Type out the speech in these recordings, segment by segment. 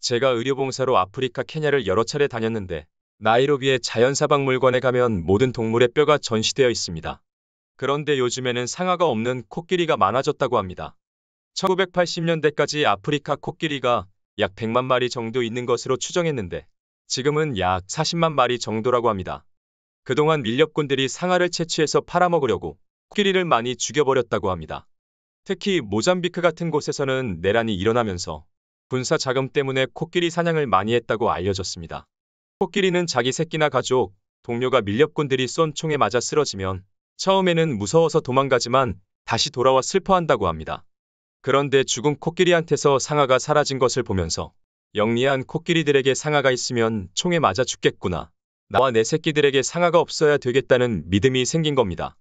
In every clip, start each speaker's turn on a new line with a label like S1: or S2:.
S1: 제가 의료봉사로 아프리카 케냐를 여러 차례 다녔는데 나이로비의 자연사박물관에 가면 모든 동물의 뼈가 전시되어 있습니다. 그런데 요즘에는 상아가 없는 코끼리가 많아졌다고 합니다. 1980년대까지 아프리카 코끼리가 약 100만 마리 정도 있는 것으로 추정했는데 지금은 약 40만 마리 정도라고 합니다. 그동안 밀렵꾼들이 상아를 채취해서 팔아먹으려고 코끼리를 많이 죽여버렸다고 합니다. 특히 모잠비크 같은 곳에서는 내란이 일어나면서 군사 자금 때문에 코끼리 사냥을 많이 했다고 알려졌습니다. 코끼리는 자기 새끼나 가족, 동료가 밀렵꾼들이 쏜 총에 맞아 쓰러지면 처음에는 무서워서 도망가지만 다시 돌아와 슬퍼한다고 합니다. 그런데 죽은 코끼리한테서 상아가 사라진 것을 보면서 영리한 코끼리들에게 상아가 있으면 총에 맞아 죽겠구나. 나와 내 새끼들에게 상아가 없어야 되겠다는 믿음이 생긴 겁니다.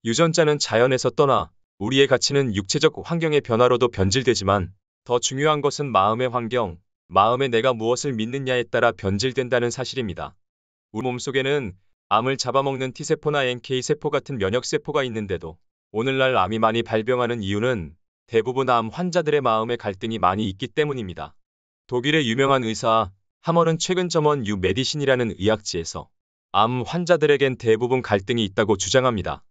S1: 유전자는 자연에서 떠나 우리의 가치는 육체적 환경의 변화로도 변질되지만 더 중요한 것은 마음의 환경, 마음에 내가 무엇을 믿느냐에 따라 변질된다는 사실입니다. 우리 몸속에는 암을 잡아먹는 T세포나 NK세포 같은 면역세포가 있는데도 오늘날 암이 많이 발병하는 이유는 대부분 암 환자들의 마음의 갈등이 많이 있기 때문입니다. 독일의 유명한 의사 하멀은 최근 점원 유 메디신이라는 의학지에서 암 환자들에겐 대부분 갈등이 있다고 주장합니다.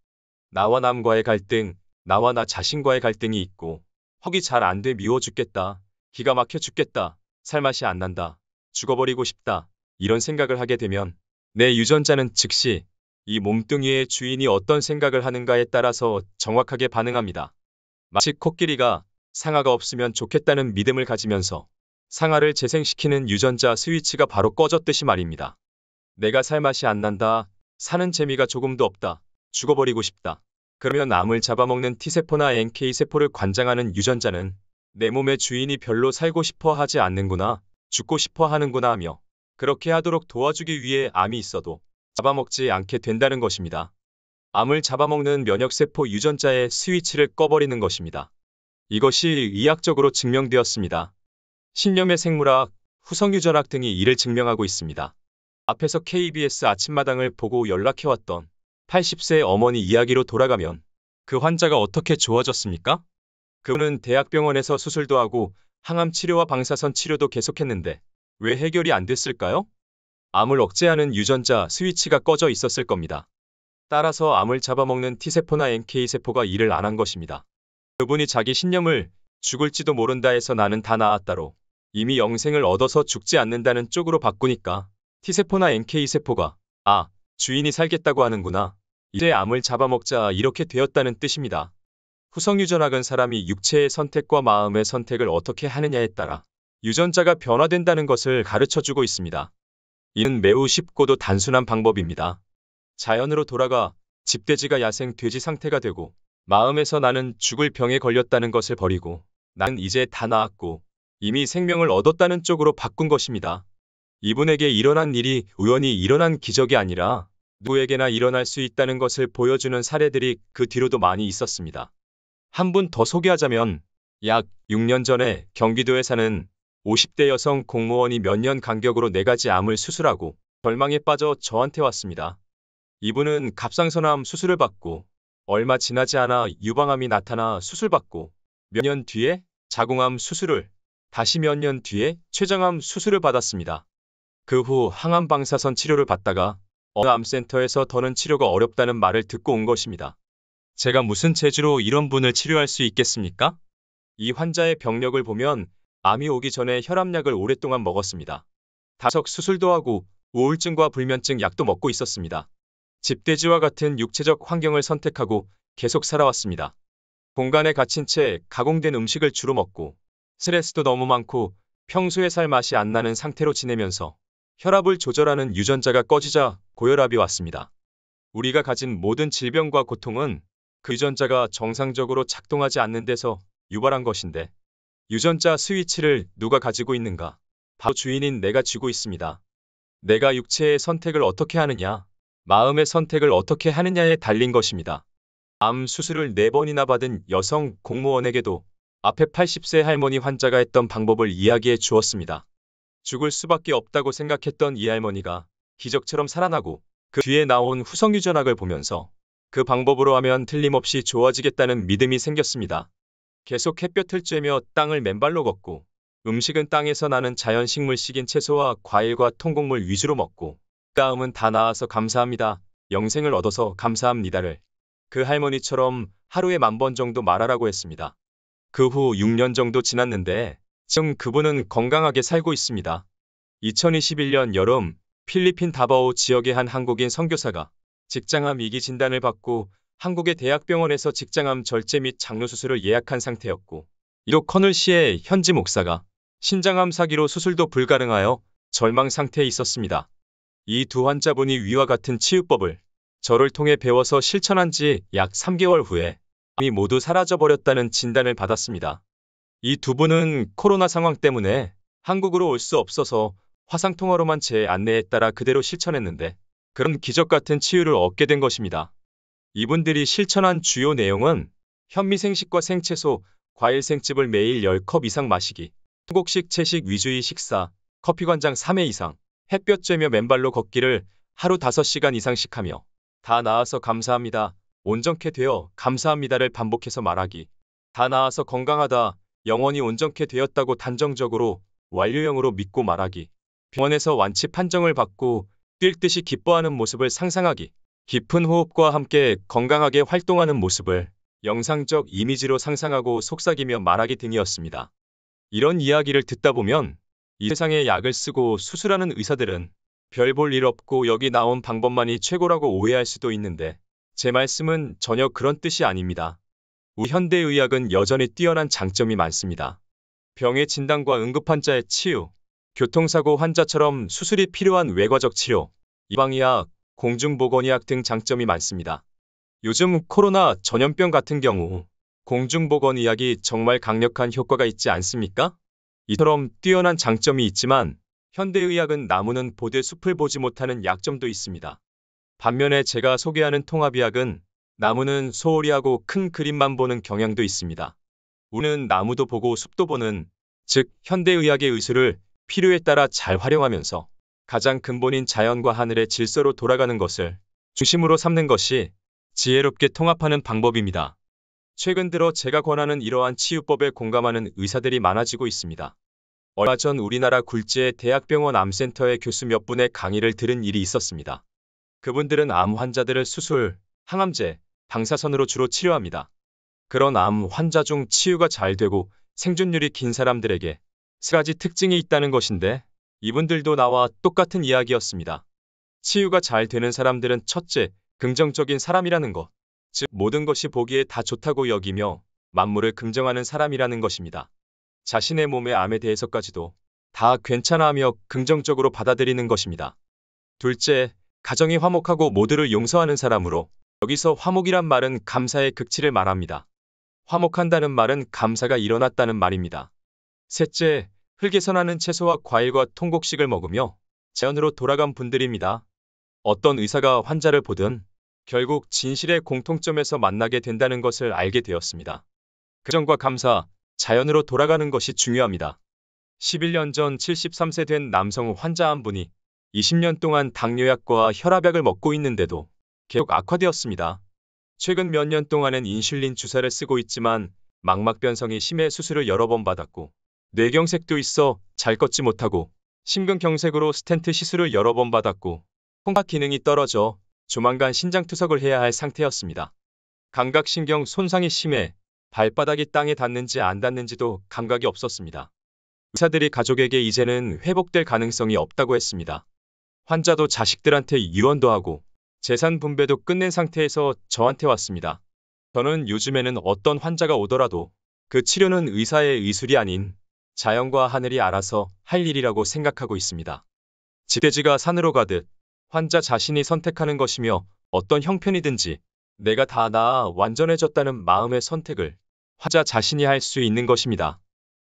S1: 나와 남과의 갈등, 나와 나 자신과의 갈등이 있고 헉이 잘 안 돼 미워 죽겠다, 기가 막혀 죽겠다, 살맛이 안 난다, 죽어버리고 싶다 이런 생각을 하게 되면 내 유전자는 즉시 이 몸뚱이의 주인이 어떤 생각을 하는가에 따라서 정확하게 반응합니다. 마치 코끼리가 상아가 없으면 좋겠다는 믿음을 가지면서 상아를 재생시키는 유전자 스위치가 바로 꺼졌듯이 말입니다. 내가 살맛이 안 난다, 사는 재미가 조금도 없다, 죽어버리고 싶다. 그러면 암을 잡아먹는 T세포나 NK세포를 관장하는 유전자는 내 몸의 주인이 별로 살고 싶어 하지 않는구나, 죽고 싶어 하는구나 하며 그렇게 하도록 도와주기 위해 암이 있어도 잡아먹지 않게 된다는 것입니다. 암을 잡아먹는 면역세포 유전자의 스위치를 꺼버리는 것입니다. 이것이 의학적으로 증명되었습니다. 신념의 생물학, 후성유전학 등이 이를 증명하고 있습니다. 앞에서 KBS 아침마당을 보고 연락해왔던 80세 어머니 이야기로 돌아가면 그 환자가 어떻게 좋아졌습니까? 그분은 대학병원에서 수술도 하고 항암 치료와 방사선 치료도 계속했는데 왜 해결이 안 됐을까요? 암을 억제하는 유전자 스위치가 꺼져 있었을 겁니다. 따라서 암을 잡아먹는 T세포나 NK세포가 일을 안 한 것입니다. 그분이 자기 신념을 죽을지도 모른다 해서 나는 다 나았다로 이미 영생을 얻어서 죽지 않는다는 쪽으로 바꾸니까 T세포나 NK세포가 주인이 살겠다고 하는구나, 이제 암을 잡아먹자 이렇게 되었다는 뜻입니다. 후성유전학은 사람이 육체의 선택과 마음의 선택을 어떻게 하느냐에 따라 유전자가 변화된다는 것을 가르쳐주고 있습니다. 이는 매우 쉽고도 단순한 방법입니다. 자연으로 돌아가 집돼지가 야생 돼지 상태가 되고 마음에서 나는 죽을 병에 걸렸다는 것을 버리고 나는 이제 다 나았고 이미 생명을 얻었다는 쪽으로 바꾼 것입니다. 이분에게 일어난 일이 우연히 일어난 기적이 아니라 누구에게나 일어날 수 있다는 것을 보여주는 사례들이 그 뒤로도 많이 있었습니다. 한 분 더 소개하자면 약 6년 전에 경기도에 사는 50대 여성 공무원이 몇 년 간격으로 4가지 암을 수술하고 절망에 빠져 저한테 왔습니다. 이분은 갑상선암 수술을 받고 얼마 지나지 않아 유방암이 나타나 수술받고 몇 년 뒤에 자궁암 수술을, 다시 몇 년 뒤에 췌장암 수술을 받았습니다. 그 후 항암 방사선 치료를 받다가 어느 암센터에서 더는 치료가 어렵다는 말을 듣고 온 것입니다. 제가 무슨 재주로 이런 분을 치료할 수 있겠습니까? 이 환자의 병력을 보면 암이 오기 전에 혈압약을 오랫동안 먹었습니다. 다석 수술도 하고 우울증과 불면증 약도 먹고 있었습니다. 집돼지와 같은 육체적 환경을 선택하고 계속 살아왔습니다. 공간에 갇힌 채 가공된 음식을 주로 먹고 스트레스도 너무 많고 평소에 살 맛이 안 나는 상태로 지내면서 혈압을 조절하는 유전자가 꺼지자 고혈압이 왔습니다. 우리가 가진 모든 질병과 고통은 그 유전자가 정상적으로 작동하지 않는 데서 유발한 것인데 유전자 스위치를 누가 가지고 있는가? 바로 주인인 내가 쥐고 있습니다. 내가 육체의 선택을 어떻게 하느냐, 마음의 선택을 어떻게 하느냐에 달린 것입니다. 암 수술을 4번이나 받은 여성 공무원에게도 앞에 80세 할머니 환자가 했던 방법을 이야기해 주었습니다. 죽을 수밖에 없다고 생각했던 이 할머니가 기적처럼 살아나고 그 뒤에 나온 후성유전학을 보면서 그 방법으로 하면 틀림없이 좋아지겠다는 믿음이 생겼습니다. 계속 햇볕을 쬐며 땅을 맨발로 걷고 음식은 땅에서 나는 자연식물식인 채소와 과일과 통곡물 위주로 먹고 다음은 다 나아서 감사합니다. 영생을 얻어서 감사합니다를 그 할머니처럼 하루에 10,000번 정도 말하라고 했습니다. 그 후 6년 정도 지났는데 지금 그분은 건강하게 살고 있습니다. 2021년 여름 필리핀 다바오 지역의 한 한국인 선교사가 직장암 2기 진단을 받고 한국의 대학병원에서 직장암 절제 및 장로 수술을 예약한 상태였고 이로 커널시의 현지 목사가 신장암 사기로 수술도 불가능하여 절망 상태에 있었습니다. 이 두 환자분이 위와 같은 치유법을 저를 통해 배워서 실천한 지 약 3개월 후에 암이 모두 사라져버렸다는 진단을 받았습니다. 이 두 분은 코로나 상황 때문에 한국으로 올 수 없어서 화상통화로만 제 안내에 따라 그대로 실천했는데 그런 기적 같은 치유를 얻게 된 것입니다. 이분들이 실천한 주요 내용은 현미생식과 생채소, 과일 생즙을 매일 10컵 이상 마시기, 통곡식 채식 위주의 식사, 커피관장 3회 이상, 햇볕 쬐며 맨발로 걷기를 하루 5시간 이상씩 하며 다 나아서 감사합니다. 온전케 되어 감사합니다를 반복해서 말하기. 다 나아서 건강하다. 영원히 온전케 되었다고 단정적으로 완료형으로 믿고 말하기. 병원에서 완치 판정을 받고 뛸 듯이 기뻐하는 모습을 상상하기. 깊은 호흡과 함께 건강하게 활동하는 모습을 영상적 이미지로 상상하고 속삭이며 말하기 등이었습니다. 이런 이야기를 듣다 보면 이 세상에 약을 쓰고 수술하는 의사들은 별 볼 일 없고 여기 나온 방법만이 최고라고 오해할 수도 있는데 제 말씀은 전혀 그런 뜻이 아닙니다. 우리 현대의학은 여전히 뛰어난 장점이 많습니다. 병의 진단과 응급환자의 치유, 교통사고 환자처럼 수술이 필요한 외과적 치료, 예방의학, 공중보건의학 등 장점이 많습니다. 요즘 코로나 전염병 같은 경우 공중보건의학이 정말 강력한 효과가 있지 않습니까? 이처럼 뛰어난 장점이 있지만 현대의학은 나무는 보되 숲을 보지 못하는 약점도 있습니다. 반면에 제가 소개하는 통합의학은 나무는 소홀히 하고 큰 그림만 보는 경향도 있습니다. 우리는 나무도 보고 숲도 보는, 즉 현대의학의 의술을 필요에 따라 잘 활용하면서 가장 근본인 자연과 하늘의 질서로 돌아가는 것을 중심으로 삼는 것이 지혜롭게 통합하는 방법입니다. 최근 들어 제가 권하는 이러한 치유법에 공감하는 의사들이 많아지고 있습니다. 얼마 전 우리나라 굴지의 대학병원 암센터의 교수 몇 분의 강의를 들은 일이 있었습니다. 그분들은 암 환자들을 수술, 항암제, 방사선으로 주로 치료합니다. 그런 암 환자 중 치유가 잘 되고 생존율이 긴 사람들에게 세 가지 특징이 있다는 것인데 이분들도 나와 똑같은 이야기였습니다. 치유가 잘 되는 사람들은 첫째, 긍정적인 사람이라는 것, 즉 모든 것이 보기에 다 좋다고 여기며 만물을 긍정하는 사람이라는 것입니다. 자신의 몸의 암에 대해서까지도 다 괜찮아하며 긍정적으로 받아들이는 것입니다. 둘째, 가정이 화목하고 모두를 용서하는 사람으로 여기서 화목이란 말은 감사의 극치를 말합니다. 화목한다는 말은 감사가 일어났다는 말입니다. 셋째, 흙에서 나는 채소와 과일과 통곡식을 먹으며 자연으로 돌아간 분들입니다. 어떤 의사가 환자를 보든 결국 진실의 공통점에서 만나게 된다는 것을 알게 되었습니다. 긍정과 감사, 자연으로 돌아가는 것이 중요합니다. 11년 전 73세 된 남성 환자 한 분이 20년 동안 당뇨약과 혈압약을 먹고 있는데도 계속 악화되었습니다. 최근 몇 년 동안은 인슐린 주사를 쓰고 있지만 망막변성이 심해 수술을 여러 번 받았고 뇌경색도 있어 잘 걷지 못하고 심근경색으로 스텐트 시술을 여러 번 받았고 홍박 기능이 떨어져 조만간 신장투석을 해야 할 상태였습니다. 감각신경 손상이 심해 발바닥이 땅에 닿는지 안 닿는지도 감각이 없었습니다. 의사들이 가족에게 이제는 회복될 가능성이 없다고 했습니다. 환자도 자식들한테 유언도 하고 재산 분배도 끝낸 상태에서 저한테 왔습니다. 저는 요즘에는 어떤 환자가 오더라도 그 치료는 의사의 의술이 아닌 자연과 하늘이 알아서 할 일이라고 생각하고 있습니다. 지돼지가 산으로 가듯 환자 자신이 선택하는 것이며 어떤 형편이든지 내가 다 나아 완전해졌다는 마음의 선택을 환자 자신이 할 수 있는 것입니다.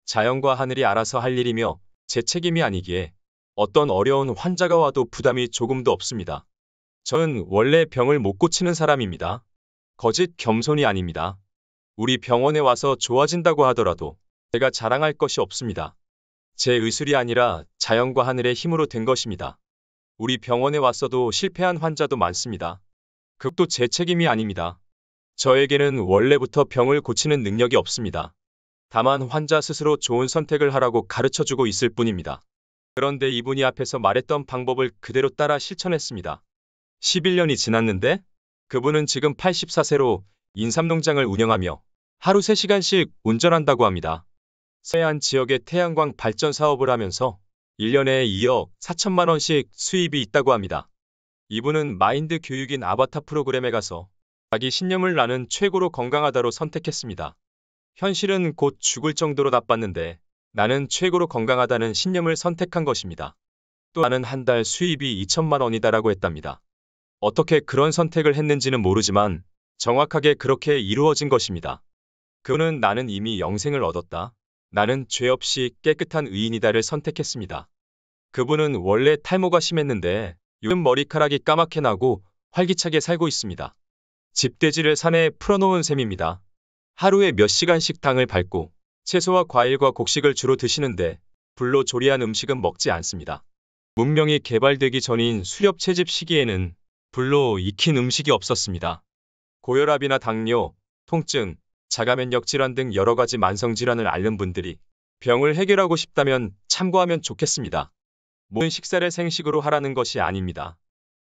S1: 자연과 하늘이 알아서 할 일이며 제 책임이 아니기에 어떤 어려운 환자가 와도 부담이 조금도 없습니다. 저는 원래 병을 못 고치는 사람입니다. 거짓 겸손이 아닙니다. 우리 병원에 와서 좋아진다고 하더라도 제가 자랑할 것이 없습니다. 제 의술이 아니라 자연과 하늘의 힘으로 된 것입니다. 우리 병원에 왔어도 실패한 환자도 많습니다. 그것도 제 책임이 아닙니다. 저에게는 원래부터 병을 고치는 능력이 없습니다. 다만 환자 스스로 좋은 선택을 하라고 가르쳐주고 있을 뿐입니다. 그런데 이분이 앞에서 말했던 방법을 그대로 따라 실천했습니다. 11년이 지났는데 그분은 지금 84세로 인삼농장을 운영하며 하루 3시간씩 운전한다고 합니다. 서해안 지역의 태양광 발전 사업을 하면서 1년에 2억 4천만 원씩 수입이 있다고 합니다. 이분은 마인드 교육인 아바타 프로그램에 가서 자기 신념을 나는 최고로 건강하다로 선택했습니다. 현실은 곧 죽을 정도로 나빴는데 나는 최고로 건강하다는 신념을 선택한 것입니다. 또 나는 한 달 수입이 2천만 원이다라고 했답니다. 어떻게 그런 선택을 했는지는 모르지만 정확하게 그렇게 이루어진 것입니다. 그는 나는 이미 영생을 얻었다. 나는 죄 없이 깨끗한 의인이다를 선택했습니다. 그분은 원래 탈모가 심했는데 요즘 머리카락이 까맣게 나고 활기차게 살고 있습니다. 집돼지를 산에 풀어놓은 셈입니다. 하루에 몇 시간씩 당을 밟고 채소와 과일과 곡식을 주로 드시는데 불로 조리한 음식은 먹지 않습니다. 문명이 개발되기 전인 수렵 채집 시기에는 불로 익힌 음식이 없었습니다. 고혈압이나 당뇨, 통증, 자가면역 질환 등 여러 가지 만성질환을 앓는 분들이 병을 해결하고 싶다면 참고하면 좋겠습니다. 모든 식사를 생식으로 하라는 것이 아닙니다.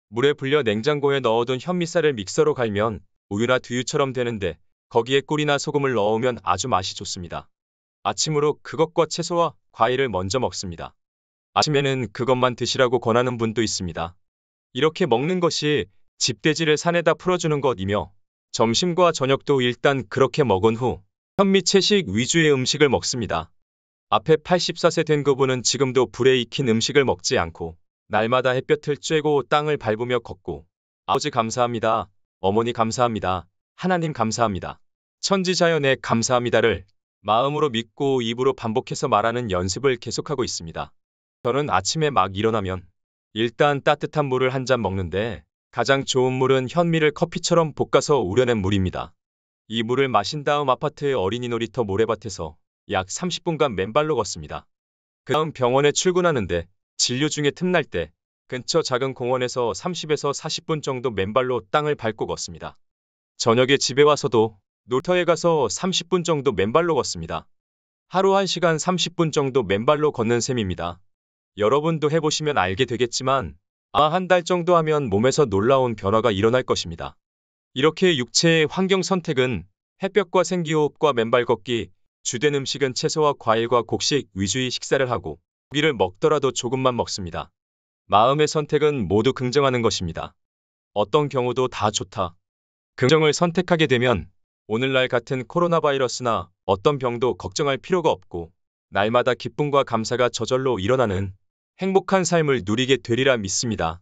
S1: 물에 불려 냉장고에 넣어둔 현미쌀을 믹서로 갈면 우유나 두유처럼 되는데 거기에 꿀이나 소금을 넣으면 아주 맛이 좋습니다. 아침으로 그것과 채소와 과일을 먼저 먹습니다. 아침에는 그것만 드시라고 권하는 분도 있습니다. 이렇게 먹는 것이 집돼지를 산에다 풀어주는 것이며 점심과 저녁도 일단 그렇게 먹은 후 현미채식 위주의 음식을 먹습니다. 앞에 84세 된 그분은 지금도 불에 익힌 음식을 먹지 않고 날마다 햇볕을 쬐고 땅을 밟으며 걷고 아버지 감사합니다. 어머니 감사합니다. 하나님 감사합니다. 천지자연에 감사합니다를 마음으로 믿고 입으로 반복해서 말하는 연습을 계속하고 있습니다. 저는 아침에 막 일어나면 일단 따뜻한 물을 한 잔 먹는데 가장 좋은 물은 현미를 커피처럼 볶아서 우려낸 물입니다. 이 물을 마신 다음 아파트의 어린이 놀이터 모래밭에서 약 30분간 맨발로 걷습니다. 그 다음 병원에 출근하는데 진료 중에 틈날 때 근처 작은 공원에서 30에서 40분 정도 맨발로 땅을 밟고 걷습니다. 저녁에 집에 와서도 놀터에 가서 30분 정도 맨발로 걷습니다. 하루 1시간 30분 정도 맨발로 걷는 셈입니다. 여러분도 해보시면 알게 되겠지만 아마 한 달 정도 하면 몸에서 놀라운 변화가 일어날 것입니다. 이렇게 육체의 환경 선택은 햇볕과 생기호흡과 맨발 걷기, 주된 음식은 채소와 과일과 곡식 위주의 식사를 하고 고기를 먹더라도 조금만 먹습니다. 마음의 선택은 모두 긍정하는 것입니다. 어떤 경우도 다 좋다. 긍정을 선택하게 되면 오늘날 같은 코로나 바이러스나 어떤 병도 걱정할 필요가 없고 날마다 기쁨과 감사가 저절로 일어나는 행복한 삶을 누리게 되리라 믿습니다.